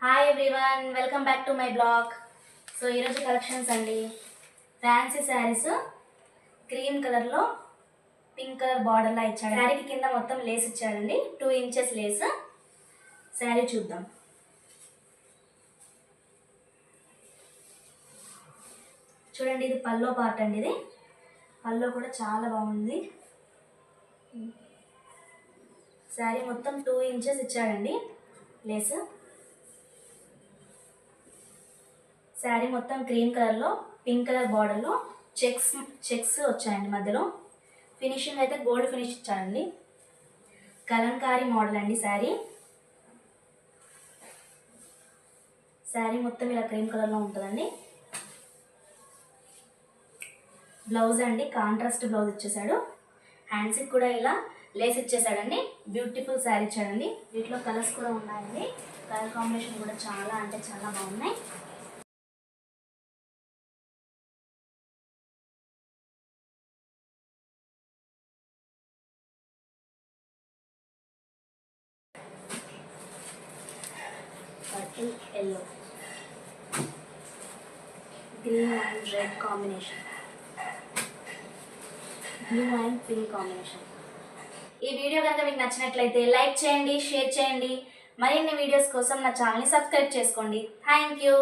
Hi everyone, welcome back to my blog. So ఈరోజు collections అండి. Fancy saris cream కలర్లో pink colour బార్డర్లా ఇచ్చాడు. శారీకి కింద మొత్తం లేస్ ఇచ్చాడండి, 2 ఇంచెస్ లేస్. శారీ చూద్దాం. చూడండి, ఇది పల్లో పార్ట్ అండి. ఇది పల్లో కూడా చాలా బాగుంది. శారీ మొత్తం 2 ఇంచెస్ ఇచ్చాడండి లేస్. శారీ మొత్తం క్రీమ్ కలర్లో పింక్ కలర్ బార్డర్లో చెక్స్ వచ్చాయండి మధ్యలో. ఫినిషింగ్ అయితే గోల్డ్ ఫినిష్ ఇచ్చాడండి. కలంకారీ మోడల్ అండి శారీ. శారీ మొత్తం ఇలా క్రీమ్ కలర్లో ఉంటుందండి. బ్లౌజ్ అండి, కాంట్రాస్ట్ బ్లౌజ్ ఇచ్చేసాడు. హ్యాండ్స్కి కూడా ఇలా లేస్ ఇచ్చేసాడండి. బ్యూటిఫుల్ శారీ ఇచ్చాడండి. వీటిలో కలర్స్ కూడా ఉన్నాయండి. కలర్ కాంబినేషన్ కూడా చాలా అంటే చాలా బాగున్నాయి. Purple yellow, green and red combination, blue and pink combination. ఈ వీడియో కనుక మీకు నచ్చినట్లయితే లైక్ చేయండి, షేర్ చేయండి. మరిన్ని వీడియోస్ కోసం నా ఛానల్ని సబ్స్క్రైబ్ చేసుకోండి. Thank you.